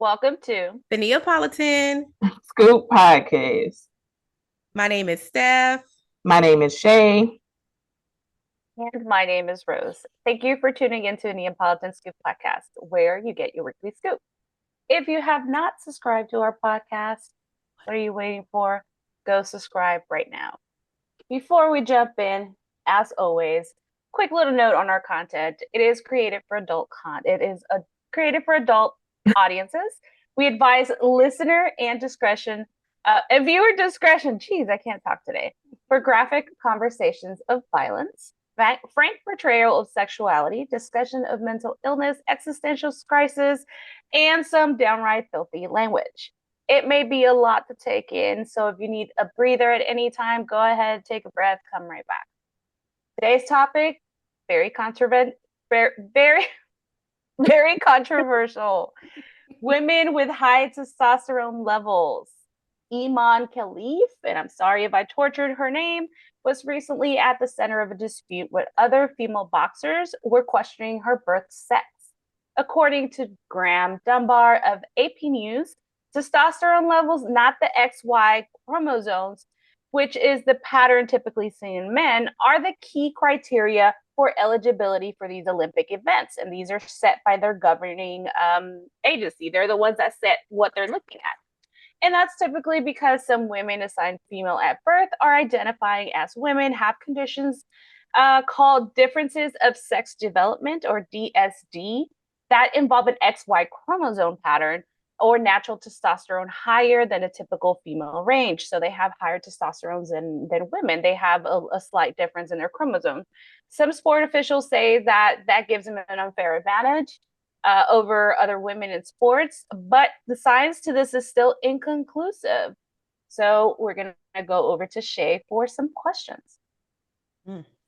Welcome to The Neapolitan. Scoop Podcast. My name is Steph. My name is Shay. and my name is Rose. Thank you for tuning into the Neapolitan Scoop Podcast, where you get your weekly scoop. If you have not subscribed to our podcast, what are you waiting for? Go subscribe right now. Before we jump in, as always, quick little note on our content. It is created for created for adult audiences. We advise listener and discretion, and viewer discretion. Geez, I can't talk today. For graphic conversations of violence, frank portrayal of sexuality, discussion of mental illness, existential crisis, and some downright filthy language. It may be a lot to take in, so if you need a breather at any time, go ahead, take a breath, come right back. Today's topic, very controversial, very, very controversial. Women with high testosterone levels. Iman Khalif, and I'm sorry if I tortured her name, was recently at the center of a dispute with other female boxers who were questioning her birth sex. According to Graham Dunbar of AP News, testosterone levels, not the XY chromosomes, which is the pattern typically seen in men, are the key criteria for eligibility for these Olympic events. And these are set by their governing agency. They're the ones that set what they're looking at. And that's typically because some women assigned female at birth are identifying as women, have conditions called differences of sex development, or DSD, that involve an XY chromosome pattern or natural testosterone higher than a typical female range. So they have higher testosterone than women. They have a slight difference in their chromosomes. Some sport officials say that gives them an unfair advantage over other women in sports, but the science to this is still inconclusive. So we're going to go over to Shay for some questions.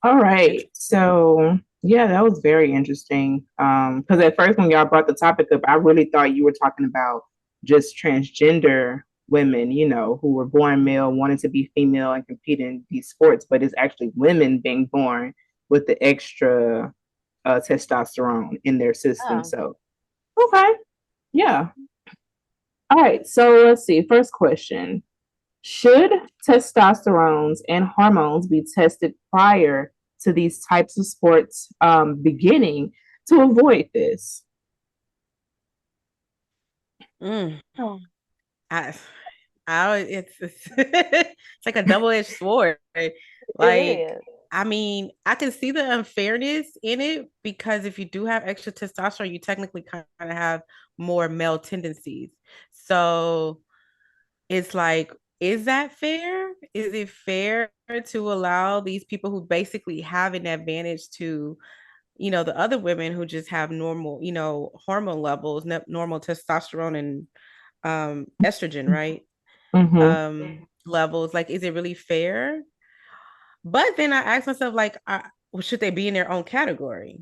All right. So, yeah, that was very interesting. Because at first, when y'all brought the topic up, I really thought you were talking about just transgender women, who were born male, wanted to be female and compete in these sports, but it's actually women being born with the extra testosterone in their system. Oh. So, okay. Yeah. All right. So let's see. First question. Should testosterones and hormones be tested prior to these types of sports beginning to avoid this? Oh. It's like a double-edged sword. Like, It is. I mean, I can see the unfairness in it because if you do have extra testosterone, you technically kind of have more male tendencies. So it's like, is that fair? Is it fair to allow these people who basically have an advantage to, the other women who just have normal, hormone levels, normal testosterone and estrogen, right? Mm-hmm. Levels. Like, is it really fair? But then I ask myself, like, should they be in their own category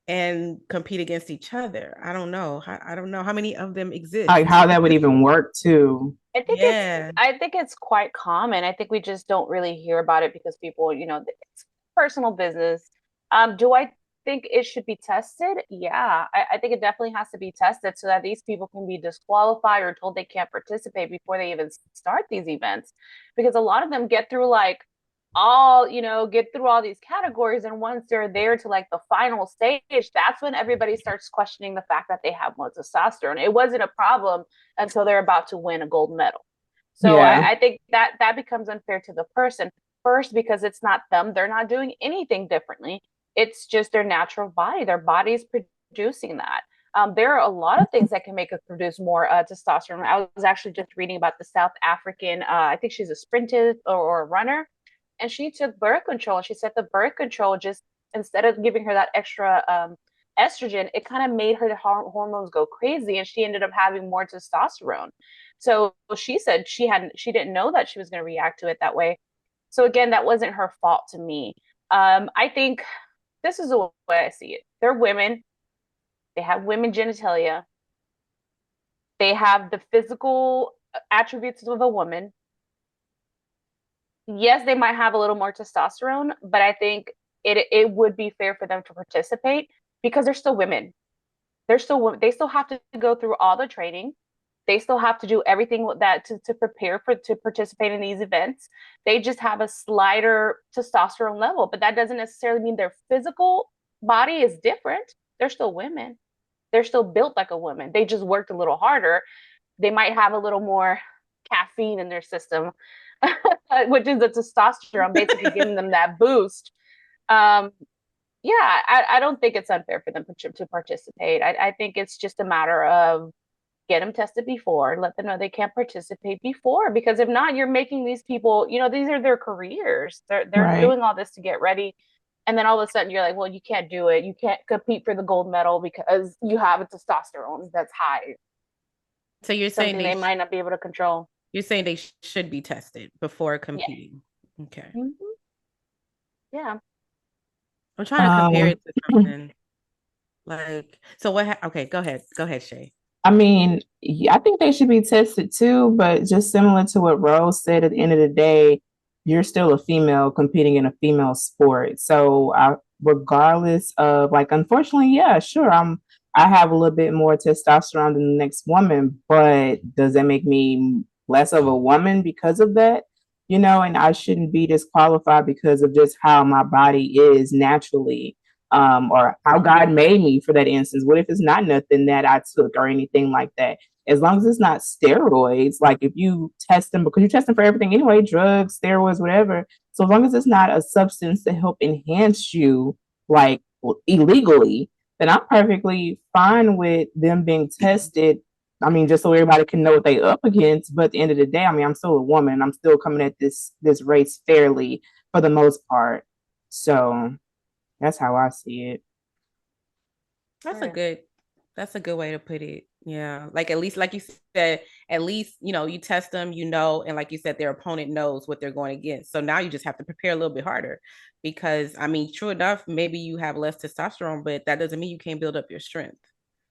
and compete against each other? I don't know. I don't know how many of them exist. Like how that would even work too. I think it's quite common. I think we just don't really hear about it because people, it's personal business. Do I think it should be tested? Yeah, I think it definitely has to be tested so that these people can be disqualified or told they can't participate before they even start these events. Because a lot of them get through get through all these categories, and once they're there to like the final stage, that's when everybody starts questioning the fact that they have more testosterone. It wasn't a problem until they're about to win a gold medal. So Yeah. I think that becomes unfair to the person first, because it's not them. They're not doing anything differently. It's just their natural body. Their body's producing that. There are a lot of things that can make us produce more testosterone. I was actually just reading about the South African, I think she's a sprinter or a runner, and she took birth control. And she said the birth control, just instead of giving her that extra estrogen, it kind of made her hormones go crazy, and she ended up having more testosterone. So she said she didn't know that she was going to react to it that way. So again, that wasn't her fault to me. I think this is the way I see it. They're women. They have women genitalia. They have the physical attributes of a woman. Yes, they might have a little more testosterone, but I think it would be fair for them to participate because they're still women. they still have to go through all the training. They still have to do everything with that to prepare to participate in these events. They just have a slighter testosterone level, but that doesn't necessarily mean their physical body is different. They're still women. They're still built like a woman. They just worked a little harder. They might have a little more caffeine in their system, which is the testosterone, basically giving them that boost. Yeah, I don't think it's unfair for them to participate. I think it's just a matter of get them tested before, let them know they can't participate before, because if not, you're making these people, these are their careers. They're doing all this to get ready. And then all of a sudden you're like, well, you can't do it. You can't compete for the gold medal because you have a testosterone that's high. So you're saying they might not be able to control. You're saying they should be tested before competing. Yeah. Okay. Mm-hmm. Yeah. I'm trying to compare it to something. Like, so what? Okay, go ahead, Shay. I mean, I think they should be tested too, but just similar to what Rose said, at the end of the day, you're still a female competing in a female sport. So regardless of, like, unfortunately, yeah, sure, I have a little bit more testosterone than the next woman, but does that make me less of a woman because of that? And I shouldn't be disqualified because of just how my body is naturally. Or how God made me for that instance. What if it's not nothing that I took or anything like that? As long as it's not steroids, like if you test them, because you test them for everything anyway, drugs, steroids, whatever. So as long as it's not a substance to help enhance you, like illegally, then I'm perfectly fine with them being tested. I mean, just so everybody can know what they up against. But at the end of the day, I mean, I'm still a woman. I'm still coming at this race fairly for the most part. So that's how I see it. That's a good way to put it. Yeah. Like, at least, like you said, at least, you test them, and like you said, their opponent knows what they're going against. So now you just have to prepare a little bit harder because, I mean, true enough, maybe you have less testosterone, but that doesn't mean you can't build up your strength.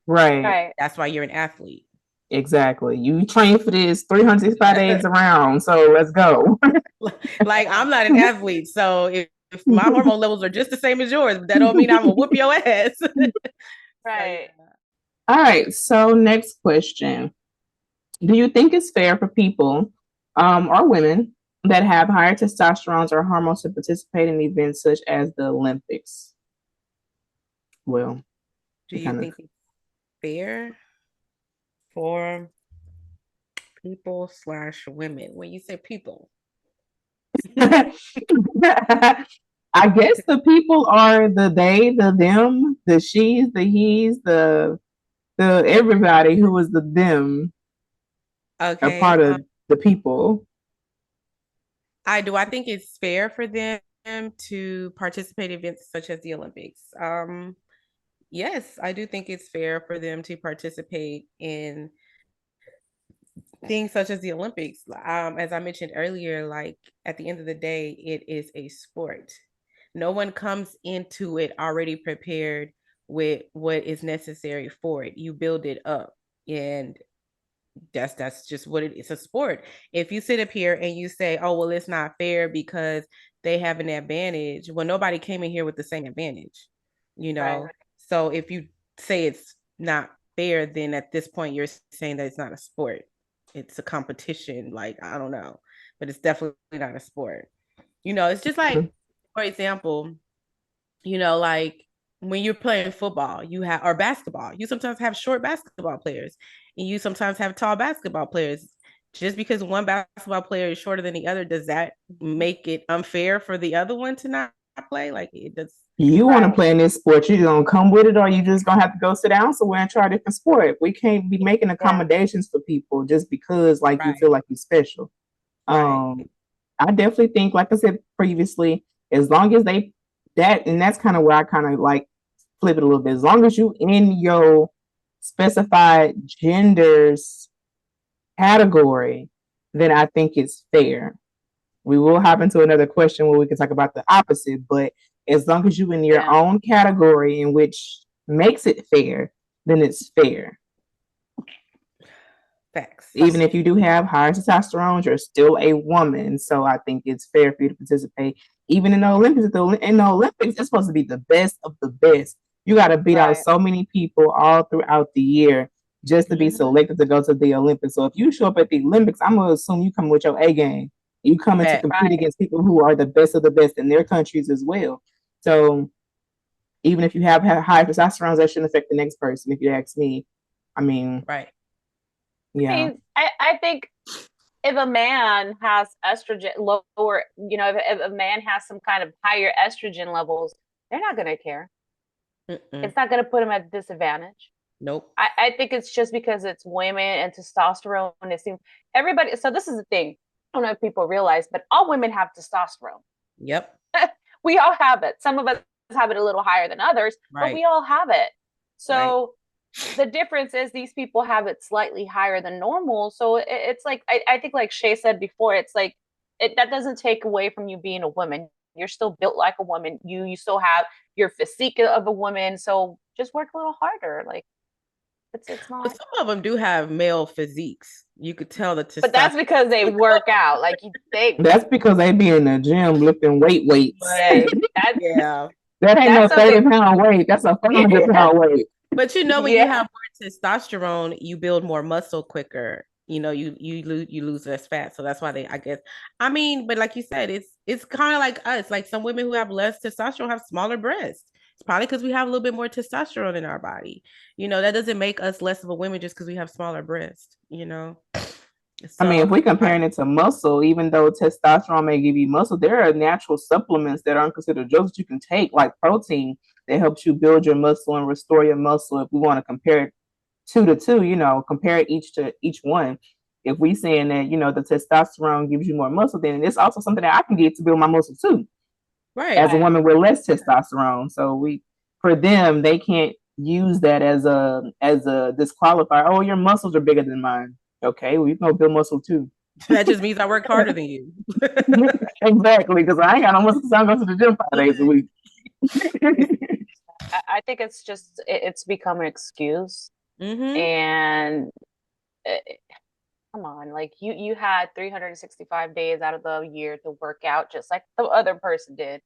Right. That's why you're an athlete. Exactly. You train for this 365 days around. So let's go. Like, I'm not an athlete. So if my hormone levels are just the same as yours, that don't mean I'm gonna whoop your ass. Right. So, yeah. All right. So next question. Do you think it's fair for people or women that have higher testosterone or hormones to participate in events such as the Olympics? Well, do you think it's fair for people / women? When you say people, I guess the people are the they, the them, the she's, the he's, the everybody who is the them. Okay. A part of the people. I think it's fair for them to participate in events such as the Olympics. Yes, I do think it's fair for them to participate in things such as the Olympics. As I mentioned earlier, like, at the end of the day, it is a sport. No one comes into it already prepared with what is necessary for it. You build it up, and that's just what it is. It's a sport. If you sit up here and you say, oh, well, it's not fair because they have an advantage, well, nobody came in here with the same advantage, Right. So if you say it's not fair, then at this point you're saying that it's not a sport. It's a competition. Like, I don't know, but it's definitely not a sport. It's just like, for example, like when you're playing football, or basketball, you sometimes have short basketball players and you sometimes have tall basketball players. Just because one basketball player is shorter than the other, does that make it unfair for the other one to not play? Like, it does. You want to play in this sport, you gonna come with it, or you just gonna have to go sit down somewhere and try a different sport. We can't be making accommodations for people just because, like, you feel like you're special. I definitely think, like I said previously, as long as and that's kind of where I kind of like flip it a little bit. As long as you in your specified genders category, then I think it's fair. We will hop into another question where we can talk about the opposite, but as long as you in your own category in which makes it fair, then it's fair. Facts. Even if you do have higher testosterone, you're still a woman. So I think it's fair for you to participate. Even in the Olympics, in the Olympics, it's supposed to be the best of the best. You got to beat out Right. so many people all throughout the year just to be Mhm. selected to go to the Olympics. So if you show up at the Olympics, I'm gonna assume you come with your A game. You coming to Fact. compete Right. against people who are the best of the best in their countries as well. So even if you have high testosterone, that shouldn't affect the next person. If you ask me, I mean, Right. I yeah, mean, I think if a man has estrogen lower, if a man has some kind of higher estrogen levels, they're not going to care. Mm-mm. It's not going to put them at a disadvantage. Nope. I think it's just because it's women and testosterone. It seems everybody. So this is the thing. I don't know if people realize, but all women have testosterone. Yep. We all have it. Some of us have it a little higher than others, but we Right. all have it. Right. So the difference is these people have it slightly higher than normal. So it's like I think like Shay said before, it's like that doesn't take away from you being a woman. You're still built like a woman. You still have your physique of a woman. So just work a little harder. Like it's But not. some of them do have male physiques. You could tell the But that's testosterone. because they work out. Like they that's because they be in the gym lifting weights. yes, that Yeah. That ain't no that's 30 something. pound weight. That's a 400-pound weight. But when you Yeah. have more testosterone, you build more muscle quicker. You lose less fat. So that's why I guess. I mean, but like you said, it's kind of like us. Like some women who have less testosterone have smaller breasts. It's probably because we have a little bit more testosterone in our body. That doesn't make us less of a woman just because we have smaller breasts. I mean, if So we're comparing it to muscle, even though testosterone may give you muscle, there are natural supplements that aren't considered drugs that you can take, like protein, that helps you build your muscle and restore your muscle. If we want to compare it two to two, compare each to each one. If we saying that, the testosterone gives you more muscle, then it's also something that I can get to build my muscle too, right. as a woman with less testosterone. So for them, they can't use that as a disqualifier. Oh, your muscles are bigger than mine. Okay, well, you can go build muscle too. That just means I worked harder than you. Exactly, because I ain't got no muscle because I go to the gym 5 days a week. I think it's just it's become an excuse. Mm-hmm. And come on, like you had 365 days out of the year to work out just like the other person did.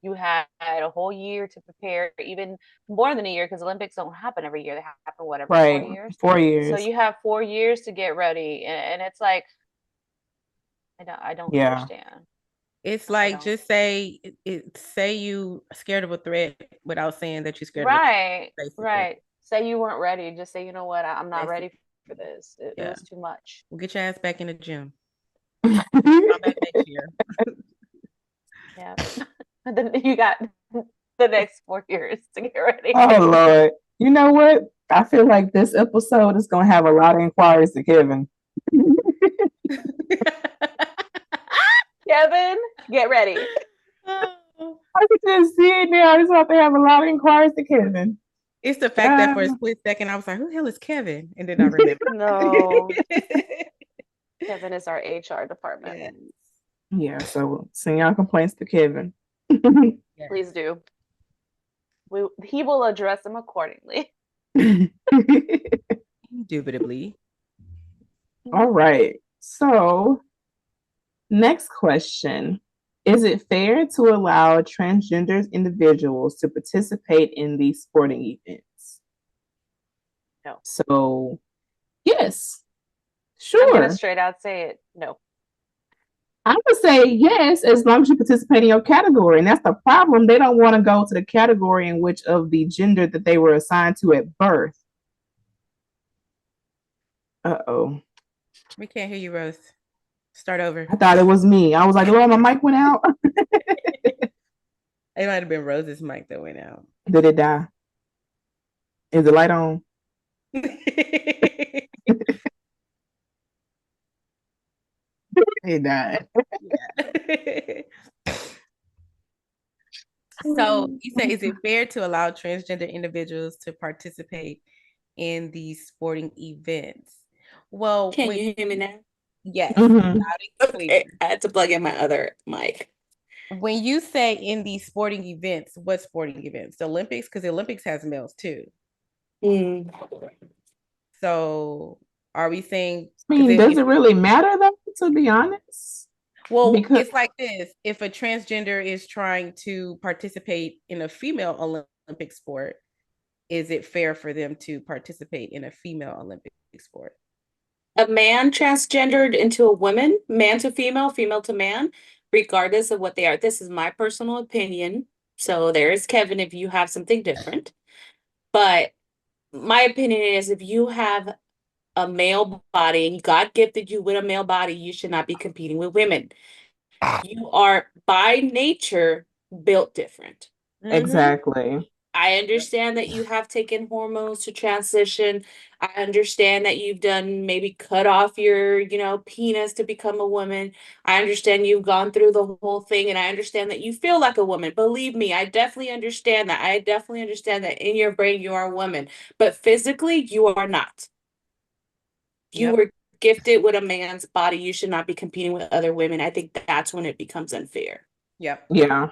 You had a whole year to prepare, even more than a year, because Olympics don't happen every year. They happen whatever 4 years. 4 years. So you have 4 years to get ready, and it's like I don't Yeah. understand. It's I like don't. just say you scared of a threat without saying that you're scared of a Right, threat, basically. right. Say you weren't ready. Just say, you know what, I'm not ready Basically. for this. It Yeah. was too much. We'll get your ass back in the gym. Come back next year. Yeah. And then you got the next 4 years to get ready. Oh Lord. You know what? I feel like this episode is gonna have a lot of inquiries to Kevin. Kevin, get ready. I could just see it now. I just have to have a lot of inquiries to Kevin. It's the fact that for a split second I was like, who the hell is Kevin? And then I remember. No. Kevin is our HR department. Yes. Yeah, so send y'all complaints to Kevin. Yes. Please do. He will address them accordingly. Indubitably. All right. So, next question. Is it fair to allow transgender individuals to participate in these sporting events? No. So, yes. I'm Sure. gonna straight out say it. No. I would say yes, as long as you participate in your category. And that's the problem. They don't want to go to the category in which of the gender that they were assigned to at birth. Uh-oh. We can't hear you, Rose. Start over. I thought it was me. I was like, Lord, my mic went out. It might have been Rose's mic that went out. Did it die? Is the light on? It died. So you say, is it fair to allow transgender individuals to participate in these sporting events? Well, Can you hear me now? Yes. Mhm. Okay, I had to plug in my other mic. When you say in these sporting events, what sporting events? The Olympics? Because the Olympics has males too. Mm. So are we saying? I mean, does it really matter though, to be honest? Well, Because it's like this. If a transgender is trying to participate in a female Olympic sport, is it fair for them to participate in a female Olympic sport? A man transgendered into a woman, man to female, female to man, regardless of what they are. This is my personal opinion. So there's Kevin if you have something different. But my opinion is if you have a male body and God gifted you with a male body, you should not be competing with women. You are by nature built different. Exactly. I understand that you have taken hormones to transition. I understand that you've done maybe cut off your, penis to become a woman. I understand you've gone through the whole thing and I understand that you feel like a woman. Believe me, I definitely understand that. I definitely understand that in your brain you are a woman, but physically you are not. You were gifted with a man's body. You should not be competing with other women. I think that's when it becomes unfair. Yep. Yeah.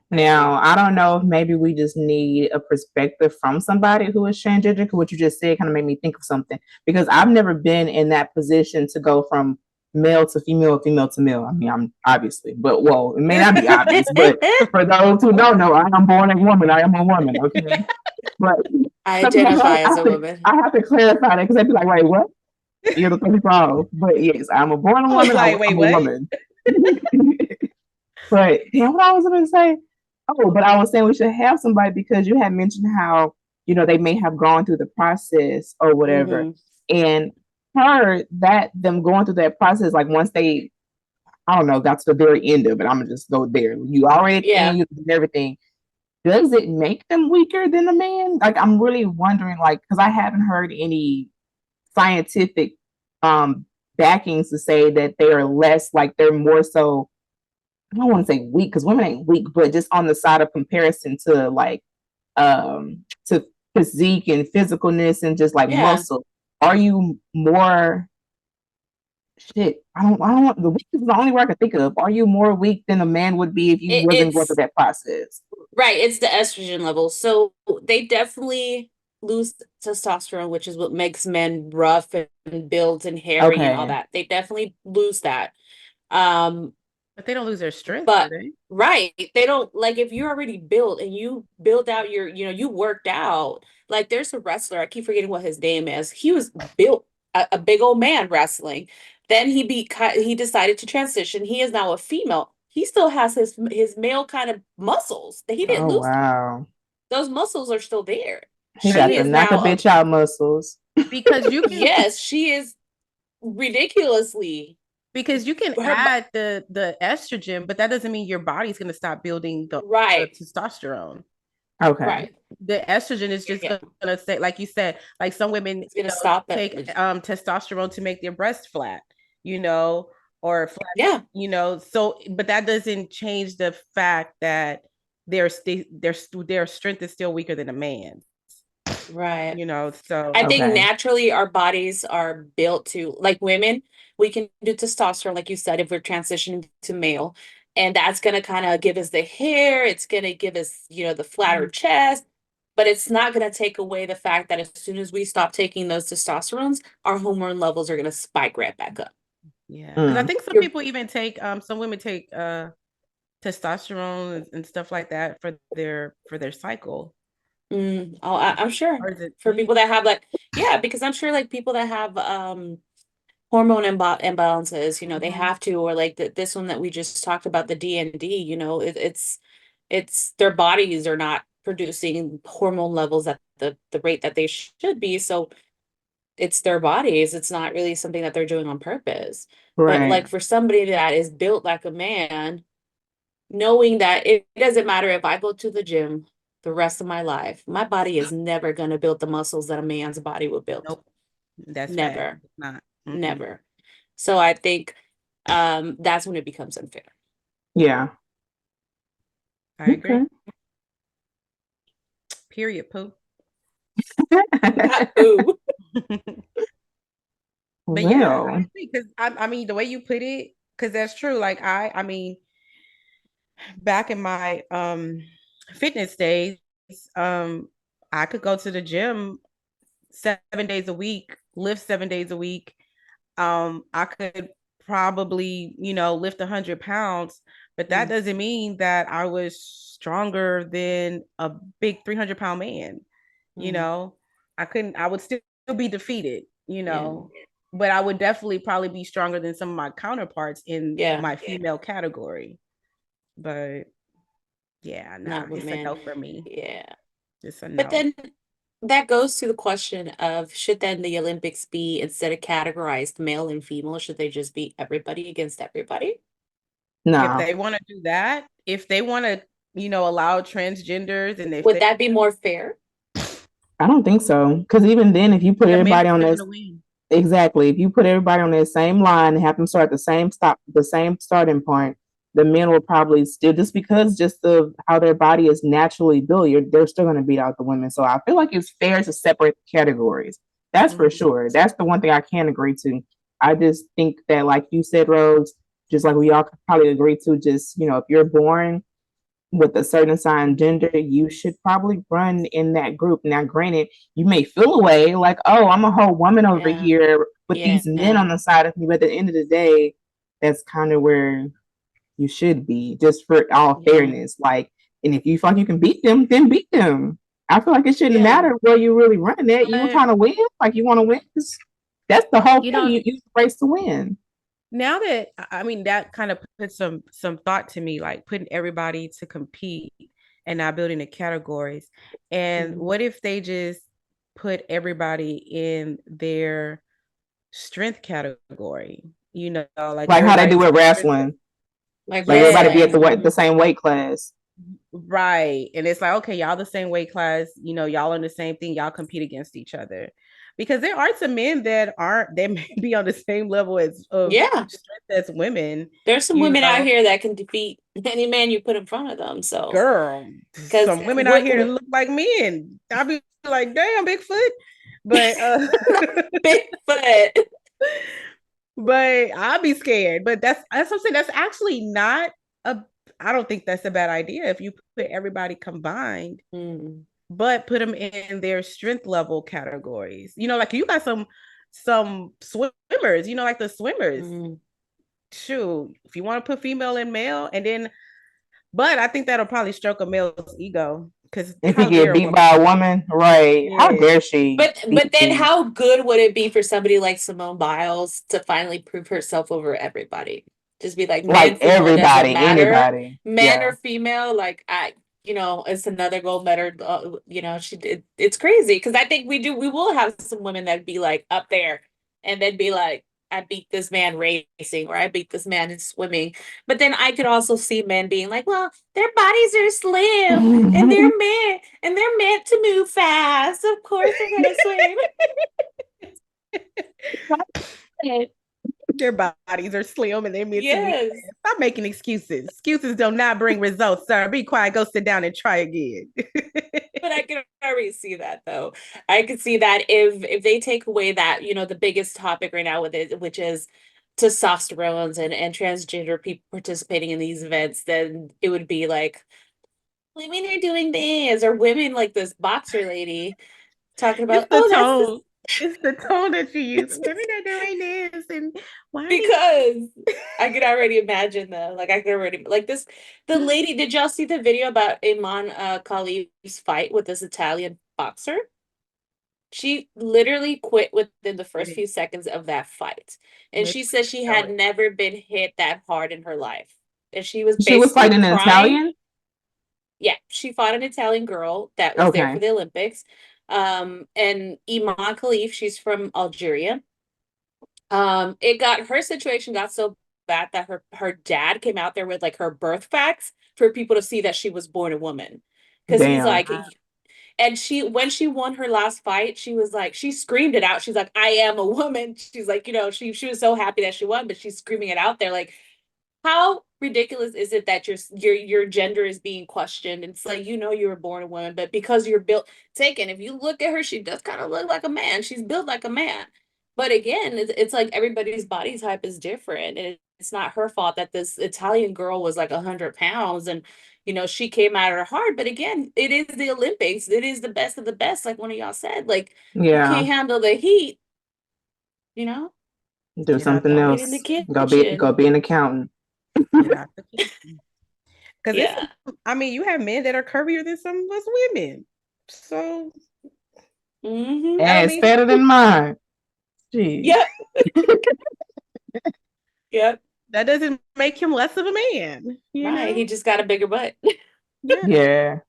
Now, I don't know if maybe we just need a perspective from somebody who is transgender, because what you just said kind of made me think of something. Because I've never been in that position to go from male to female, female to male. I mean, I'm obviously, but well, it may not be obvious, but for those who don't know, I am born a woman. I am a woman, okay? But I identify as a woman. I have to clarify that because they'd be like, wait, what? You're the 35. But yes, I'm a born woman. Like, wait, I'm what? a woman. But what I was going to say, but I was saying we should have somebody because you had mentioned how, they may have gone through the process or whatever. And heard that them going through that process, like once they, I don't know, got to the very end of it, I'm going to just go there. You already you did everything. Does it make them weaker than a man? Like, I'm really wondering, like, because I haven't heard any scientific backings to say that they are less, like they're more so, I don't want to say weak because women ain't weak, but just on the side of comparison to like to physique and physicalness and just like muscle. Are you more shit? I don't want the weak is the only word I can think of. Are you more weak than a man would be if you wasn't going through that process? Right, it's the estrogen level. So they definitely lose testosterone, which is what makes men rough and built and hairy and all that. They definitely lose that. But they don't lose their strength, but do they? Right. They don't, like, if you're already built and you build out your, you worked out. Like there's a wrestler, I keep forgetting what his name is. He was built a big old man wrestling. Then he decided to transition. He is now a female. He still has his male kind of muscles. He didn't lose them. Wow. Those muscles are still there. He got the knock a bitch out muscles. Because you can Yes, she is ridiculously. Because you can add the estrogen, but that doesn't mean your body's going to stop building the testosterone. Okay. Right. The estrogen is just going to say, like you said, like some women take testosterone to make their breasts flat, or flat, so, but that doesn't change the fact that their strength is still weaker than a man's. Right. So I think naturally our bodies are built to, like women, we can do testosterone, like you said, if we're transitioning to male. And that's going to kind of give us the hair. It's going to give us, the flatter chest. But it's not going to take away the fact that as soon as we stop taking those testosterones, our hormone levels are going to spike right back up. Yeah. Because I think some people even take, some women take testosterone and stuff like that for their cycle. I'm sure for people that have because I'm sure like people that have hormone imbalances, they have to, or like this one that we just talked about, the D&D, it's their bodies are not producing hormone levels at the rate that they should be. So it's their bodies. It's not really something that they're doing on purpose. Right. But like for somebody that is built like a man, knowing that it doesn't matter if I go to the gym the rest of my life, my body is never going to build the muscles that a man's body would build. Nope. That's never. Not. Never. So I think that's when it becomes unfair. Yeah. I agree. Period, poo. Not poo. But yeah, because I mean, the way you put it, because that's true. Like I mean, back in my fitness days, I could go to the gym 7 days a week, lift 7 days a week. I could probably, lift 100 pounds, but that doesn't mean that I was stronger than a big 300-pound man. you know. I would still be defeated, you know, but I would definitely probably be stronger than some of my counterparts in my female category. But yeah, Not with it's men. a no for me. Yeah. It's a no. But then that goes to the question of, should then the Olympics be, instead of categorized male and female, should they just be everybody against everybody? No. If they want to do that, if they want to, you know, allow transgenders, and if would that be more fair? I don't think so. Because even then, if you put everybody on this, exactly, if you put everybody on that same line and have them start the same starting point, the men will probably still, just of how their body is naturally built, they're still going to beat out the women. So I feel like it's fair to separate categories. That's for sure. That's the one thing I can agree to. I just think that, like you said, Rose, just like we all could probably agree to, just, you know, if you're born with a certain assigned gender, you should probably run in that group. Now, granted, you may feel away like, oh, I'm a whole woman over here with these men on the side of me. But at the end of the day, that's kind of where you should be, just for all fairness. Like, and if you feel like you can beat them, then beat them. I feel like it shouldn't matter where you really running at. You trying to win, like you want to win. That's the whole thing. You race to win. Now that, I mean, that kind of puts some thought to me, like putting everybody to compete and not building the categories. And what if they just put everybody in their strength category? You know, like how they do with wrestling. Like everybody be at the same weight class. Right. And it's like, okay, y'all the same weight class, you know, y'all on the same thing, y'all compete against each other. Because there are some men that may be on the same level as strength as women. There's some women out here that can defeat any man you put in front of them. So, girl, some women out here that look like men. I'll be like, damn, Bigfoot. But Bigfoot. But I'll be scared. But that's something that's actually not I don't think that's a bad idea if you put everybody combined. But put them in their strength level categories. You know, like you got some swimmers, you know, like the swimmers. Shoot, if you want to put female and male, and then, but I think that'll probably stroke a male's ego, because if he get beat by a woman, right? Yeah. How dare she? But then, how good would it be for somebody like Simone Biles to finally prove herself over everybody? Just be like everybody, anybody, man or female, like you know, it's another gold medal. You know, it's crazy, because I think we will have some women that be like up there, and then be like, I beat this man racing, or I beat this man in swimming. But then I could also see men being like, well, their bodies are slim and they're meant to move fast. Of course they're gonna swim. Their bodies are slim and they're meant to move fast. Stop making excuses. Excuses do not bring results, sir. Be quiet, go sit down and try again. But I can already see that, though. I could see that if they take away that, you know, the biggest topic right now with it, which is testosterones and transgender people participating in these events, then it would be like, women are doing this, or women like this boxer lady talking about, it's the tone that you use. Women are doing this, and why? Because I could already imagine the lady. Did y'all see the video about Iman Khalif's fight with this Italian boxer? She literally quit within the first few seconds of that fight, and she said she had never been hit that hard in her life, and she was fighting an Italian. Yeah, she fought an Italian girl that was there for the Olympics. And Iman Khalif, she's from Algeria. Her situation got so bad that her dad came out there with like her birth facts for people to see that she was born a woman. Because he's like, and when she won her last fight, she was like, she screamed it out. She's like, I am a woman. She's like, you know, she was so happy that she won, but she's screaming it out there. Like, how ridiculous is it that your gender is being questioned? It's like, you know, you were born a woman, but because you're built, if you look at her, she does kind of look like a man. She's built like a man. But again, it's like everybody's body type is different. And it's not her fault that this Italian girl was like 100 pounds and, you know, she came at her hard. But again, it is the Olympics. It is the best of the best. Like one of y'all said, like, you can't handle the heat, you know? Do something else. Go be an accountant. Because I mean, you have men that are curvier than some of us women. So Mm-hmm. I And mean, it's better than mine. Jeez. Yep. Yep. that doesn't make him less of a man, you Right. know? He just got a bigger butt. Yeah. Yeah.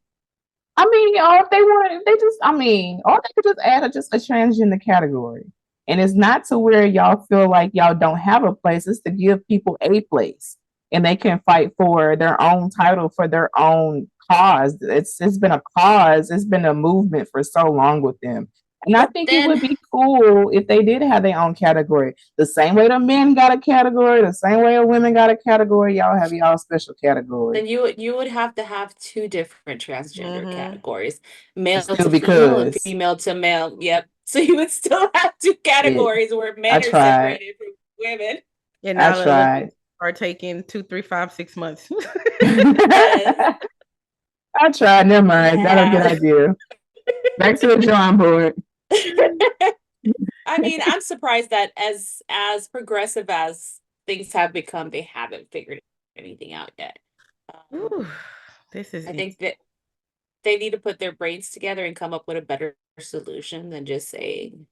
I mean, or if they want, if they just, I mean, or they could just add just a transgender category. And it's not to where y'all feel like y'all don't have a place. It's to give people a place, and they can fight for their own title for their own cause. It's been a cause. It's been a movement for so long with them. And I think it Then would be cool if they did have their own category. The same way the men got a category, the same way the women got a category, y'all have y'all special category. then you would have to have two different transgender categories, male Still to female and because female to male. Yep. So you would still have two it, categories where I men are tried. separated from women. And I now the Olympics tried. are taking 2, 3, 5, 6 months. Yes. I tried. Never mind. That's a good Yeah. idea. Back to the drawing board. I mean, I'm surprised that as progressive as things have become, they haven't figured anything out yet. Ooh, this is I think that they need to put their brains together and come up with a better solution than just saying,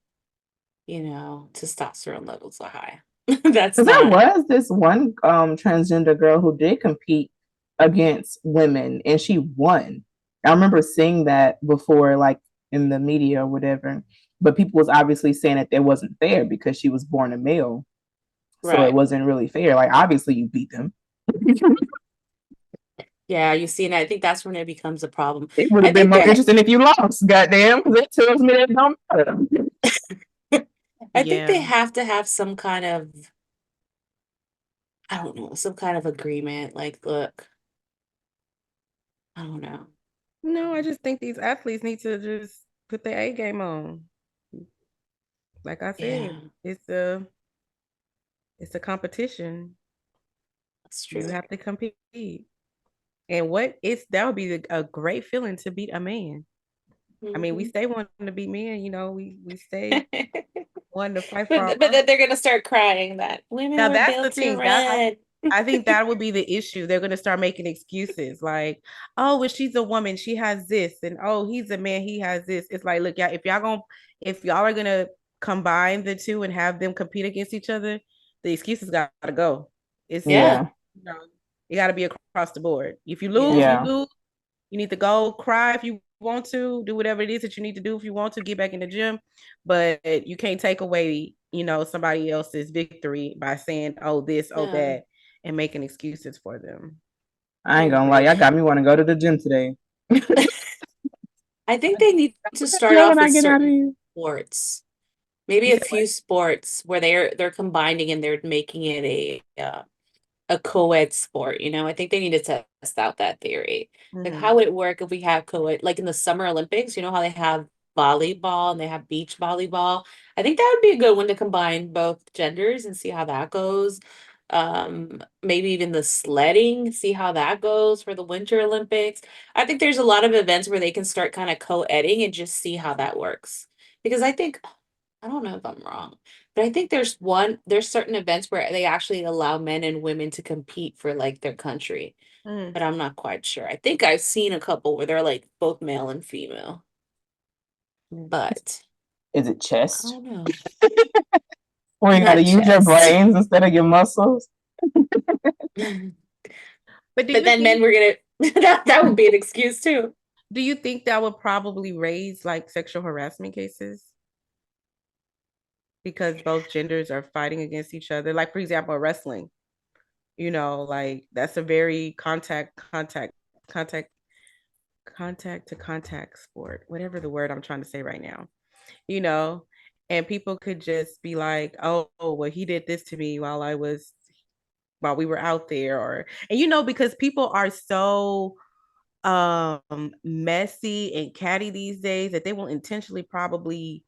testosterone levels are high. That's Because there not. was this one transgender girl who did compete against women and she won. I remember seeing that before, like in the media or whatever. But people was obviously saying that it wasn't fair because she was born a male. So it Right. wasn't really fair. Like obviously you beat them. Yeah, you see, and I think that's when it becomes a problem. It would I have been think more there interesting if you lost, goddamn, because it tells me that it don't matter. I think they yeah. have to have some kind of, I don't know, some kind of agreement. Like, look, I don't know. No, I just think these athletes need to just put their A game on. Like I said, Yeah, it's a competition. that's You true. have to compete. And that would be a great feeling to beat a man. I mean, we Mhm. stay wanting to beat men, we stay wanting to fight for our But then rights. they're gonna start crying that women Now were that's the built to thing that run. I think that would be the issue. They're gonna start making excuses like, oh, well, she's a woman, she has this, and oh, he's a man, he has this. It's like, look, yeah, if y'all are gonna combine the two and have them compete against each other, the excuses gotta go. It's Yeah, Yeah. you know, it gotta be across the board. If you lose, yeah, you Yeah. lose. You need to go cry if you want to, do whatever it is that you need to do if you want to, get back in the gym. But you can't take away, somebody else's victory by saying, oh, this, oh, yeah. that, and making excuses for them. I I ain't gonna lie. agree. Y'all got me want to go to the gym today. I think they need to What the start hell off when I with get out of certain here? sports, maybe You a said what? few sports where they're combining and they're making it a co-ed sport. I think they need to test out that theory. Like, Mm-hmm. how would it work if we have co-ed, like in the Summer Olympics? You know how they have volleyball and they have beach volleyball? I think that would be a good one to combine both genders and see how that goes. Maybe even the sledding, see how that goes for the Winter Olympics. I think there's a lot of events where they can start kind of co-eding and just see how that works. Because I don't know if I'm wrong, but I think there's certain events where they actually allow men and women to compete for like their country, Mm. but I'm not quite sure. I think I've seen a couple where they're like both male and female, but Is it I chest? don't know. Where you gotta Not use your chess. brains instead of your muscles? But do But you then men think were gonna that would be an excuse too. that would probably raise like sexual harassment cases because both genders are fighting against each other? Like, for example, wrestling. Like that's a very contact to contact sport, whatever the word I'm trying to say right now, you know, and people could just be like, oh, well, he did this to me while we were out there, and because people are so messy and catty these days that they will intentionally probably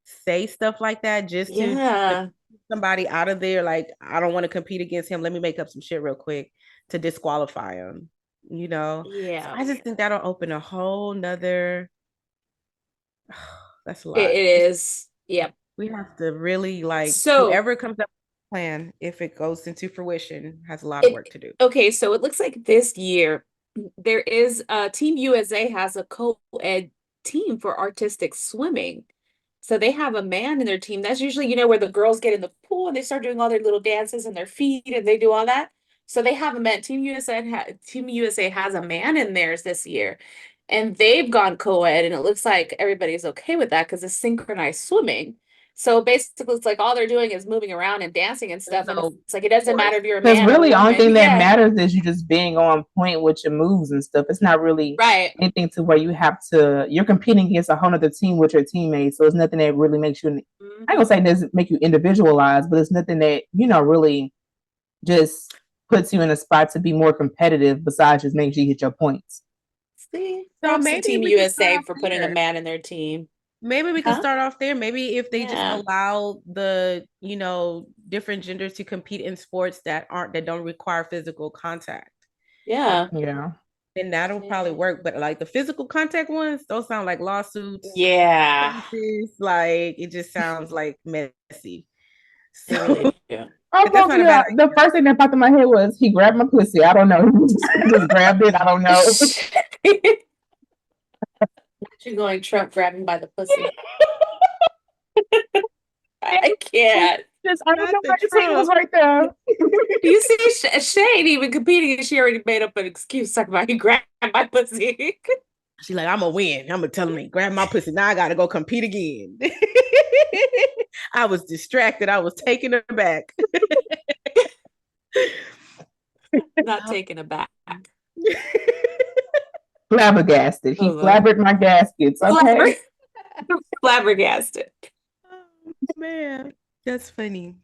say stuff like that just to Yeah. somebody out of there, like, I don't want to compete against him, let me make up some shit real quick to disqualify him. So Yeah. I just think that'll open a whole nother that's a It lot. is. Yep. We have to really, like, So whoever comes up with a plan, if it goes into fruition, has a lot of it work to do. okay, so it looks like this year there is Team USA has a co-ed team for artistic swimming. So they have a man in their team. That's usually, where the girls get in the pool and they start doing all their little dances and their feet and they do all that. So they have a man. Team USA has a man in theirs this year, and they've gone co-ed, and it looks like everybody's okay with that because it's synchronized swimming. So basically, it's like all they're doing is moving around and dancing and stuff, and it's like it doesn't matter if you're a Because man or really, a the only woman. thing that Yeah. matters is you just being on point with your moves and stuff. It's not really Right. anything to where you're competing against a whole other team with your teammates. So it's nothing that really makes you, I ain't gonna say it doesn't make you individualized, but it's nothing that, really just puts you in a spot to be more competitive besides just making sure you hit your points. See, So props to maybe Team we can USA start off for putting a there. man in their team. Maybe we can Huh? start off there. Maybe if they just Yeah. allow the, different genders to compete in sports that don't require physical contact. Yeah. Yeah. Then that'll probably work. But like the physical contact ones, those sound like lawsuits. Yeah. Cases, like it just sounds like messy. They So really do. but that's not a bad The first thing that popped in my head was he grabbed my pussy. I don't know. He just grabbed it. I don't know. She's going Trump grabbing by the pussy. I can't. I don't know why his hand was right there. You see, Shay ain't even competing, and she already made up an excuse talking about he grabbed my pussy. She's like, I'm gonna win. I'm gonna tell him to grab my pussy. Now I gotta go compete again. I was distracted. I was taken aback. Not taken aback. Flabbergasted. He flabbered my gaskets. Okay. Flabbergasted. Oh, man, that's funny.